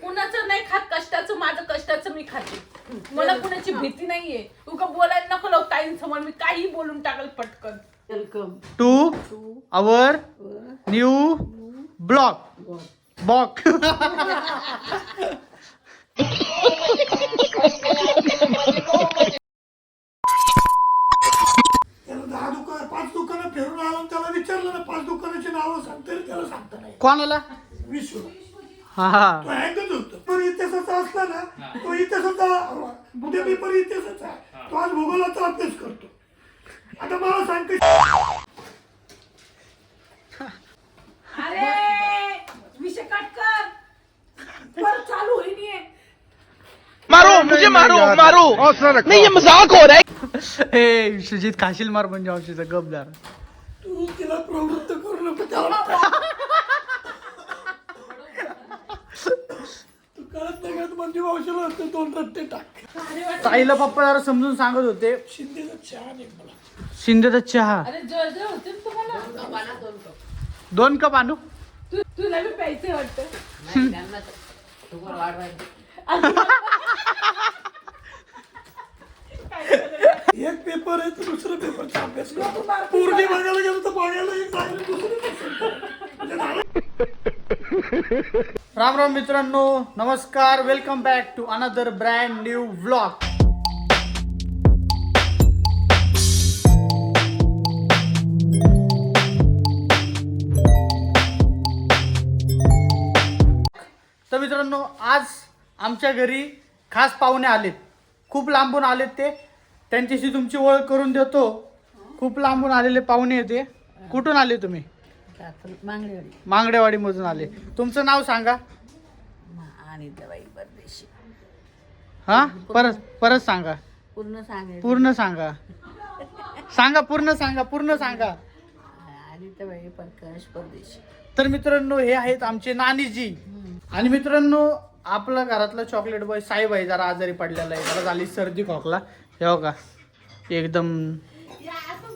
कुणाचं नाही खात कष्टाचं, माझं कष्टाचं मी खाते. मला कुणाची भीती नाहीये. उगा बोलायला नको लावू ताईंसमोर, मी काही बोलून टाकल पटकन. Welcome to our new blog बॉक. त्याला 10 दुकान 5 दुकानं फिरून आलो, त्याला विचारलं ना 5 दुकानाची नावं सांग, तरी त्याला सांगता नाही. कोणाला? विश्व हा तो हँगच होतो. पण इतिहासाचा असला ना, तो इतिहासाचा उद्या पेपर इतिहासाचा आहे. तो आज भूगोलाचा अभ्यास करतो. आता मला सांग अरे विषय कट कर, परत चालू होईनी. मारो मुझे, मारो मारो, नहीं ये मजाक हो रहा है. हे विश्वजित खाशील मार म्हणजे औषधीचा गपदार. तू तिला प्रवृत्त करू नको. त्याला तू कळत नाही का म्हणजे औषध असते 2 रट्टे टाक. ताईला पप्पा जरा समजून सांगत होते. शिंदेचा चहा नाही मला. शिंदेचा चहा अरे जळजळ होते ना तुम्हाला. 2 कप आणू. तुला बी प्यायचे वाटतं. एक पेपर आहे तर दुसऱ्या पेपरचा अभ्यास करतो. पूर्वी बघायला गेलो तर बघायला एक चांगलं दुसरं. राम राम मित्रांनो, नमस्कार. Welcome back to another brand new vlog. तर मित्रांनो, आज आमच्या घरी खास पाहुणे आलेत. खूप लांबून आलेत ते. त्यांच्याशी तुमची ओळख करून देतो. खूप लांबून आलेले पाहुणे येते. कुठून आले तुम्ही? मांगडेवाडी मांगडेवाडी मधून आले. तुमचं नाव सांगा. आणि दवाई परदेशी हा, परत सांगा. पूर्ण सांगायचं. पूर्ण सांगा. सांगा, पूर्ण सांगा, पूर्ण सांगा. आणि दवाई प्रकाश परदेशी. तर मित्रांनो, हे आहेत आमचे नानीजी. आणि मित्रांनो, आपल्या घरातला चॉकलेट बॉय साहेब आहे, जरा आजारी पडलेला आहे. जरा झाली सर्दी खोकला. हे बघा, एकदम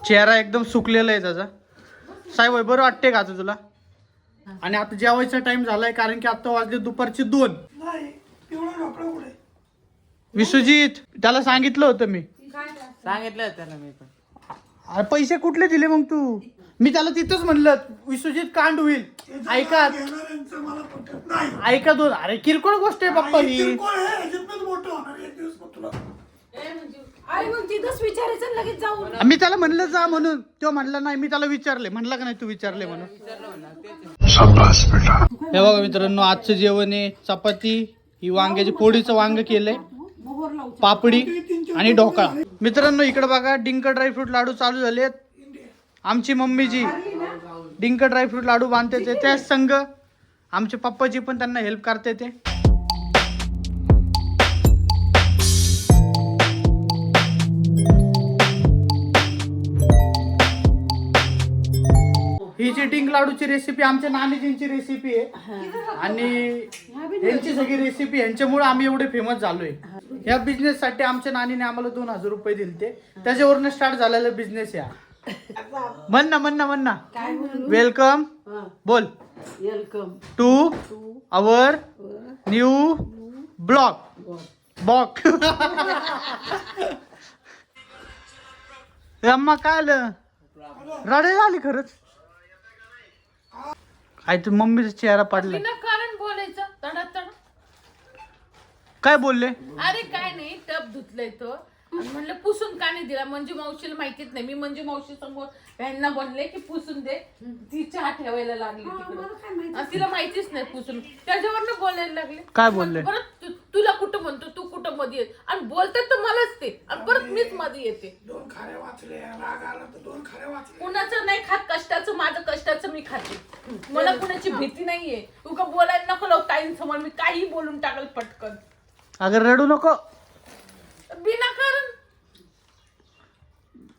चेहरा एकदम सुकलेला आहे त्याचा. साहेब बरं वाटते का आता तुला? आणि आता जेवायचा टाइम झालाय, कारण की आता वाजले दुपारचे 2. नाही पिवळा कपडा कुठे? विश्वजित, त्याला सांगितलं होतं मी. सांगितलं होतं ना मी पण. अरे पैसे कुठले दिले मग तू? मी त्याला तिथंच म्हणलं विश्वजित कांड होईल. ऐका घेणाऱ्यांचं मला पटत नाही. ऐका 2. अरे किरकोळ गोष्ट आहे पप्पा ही. किरकोळ आहे, ह्याच्यातनंच मोठं होणार एक दिवस मग तुला. अरे मग तिथंच विचारायचं लगेच जाऊन. मी त्याला म्हणलं जा म्हणून, तो म्हणला नाही. मी त्याला विचारले, म्हणला का नाही तू विचारले म्हणून. हे बघा मित्रांनो, आजचं जेवण आहे चपाती, ही वांग्याची फोडीचं वांग केलंय, पापडी आणि ढोकळा. मित्रांनो इकडे बघा, डिंक ड्रायफ्रूट लाडू चालू झालेत. आमची मम्मीजी डिंक ड्रायफ्रूट लाडू बांधते ते. त्याच संघ आमचे पप्पाजी पण त्यांना हेल्प करते ते. ही जी डिंक लाडूची रेसिपी आमच्या नानीजींची रेसिपी आहे. आणि यांची सगळी रेसिपी यांच्यामुळे आम्ही एवढे फेमस झालोय. ह्या बिझनेस साठी आमच्या नानीने आम्हाला 2000 रुपये दिले. त्याच्यावरनं स्टार्ट झालेला बिझनेस या. म्हण ना. वेलकम बोल. Welcome to our new blog बॉक. अम्मा काय आलं? रडे झाली खरंच. काय तू मम्मीचा चेहरा पडला. कारण बोलायचं तडा. काय बोलले? अरे काय नाही, टप धुतलंय तो. आणि म्हणलं पुसून का नाही दिला. मंजू मावशीला माहितीच नाही. मी मंजू मावशी समोर यांना बोलले की पुसून दे. ती चहा ठेवायला लागली तिकडे. तिला माहितीच नाही पुसून. त्याच्यावरनं बोलायला लागले. काय बोलले? परत तुला कुठं म्हणतो, तू कुठं मध्ये येत. आणि बोलतात तर मलाच ते. आणि परत मीच मध्ये येते. 2 खाऱ्या वाचले, राग आला तर 2 खाऱ्या वाचले. कुणाचं नाही खात कष्टाचं, माझं कष्टाचं मी खाते. मला कुणाची भीती नाहीये. उगा बोलायला नको लावू ताईंसमोर, मी काही बोलून टाकल पटकन. अगर रडू नको. बिनाकारण.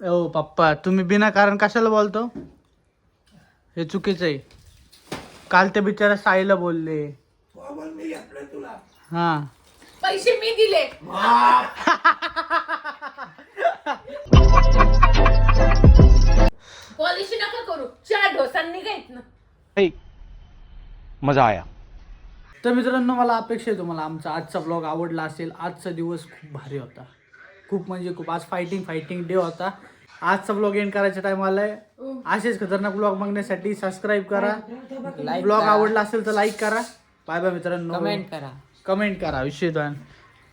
ओ पप्पा, तुम्ही बिना कारण कशाला बोलतो? हे चुकीचं आहे. काल त्या बिचारा साईला बोलले. बाबा मी घेतलंय तुला. हा, पैसे मी दिले. पॉलिशी नका करू. 4 ढोसांनी निघायत ना. मजा आया. तर मित्रांनो मला अपेक्षा आहे तुम्हाला आमचा आजचा ब्लॉग आवडला असेल. आजचा दिवस खूप भारी होता, खूप म्हणजे खूप. आज फायटिंग डे होता. आजचा ब्लॉग एंड करायचा टाइम आलाय. असेच खतरनाक ब्लॉग बघण्यासाठी सबस्क्राईब करा. ब्लॉग आवडला असेल तर लाईक करा. बाय बाय मित्रांनो. कमेंट करा. विषय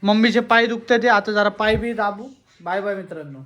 मम्मीचे पाय दुखते ते आता जरा पाय बी दाबू. बाय बाय मित्रांनो.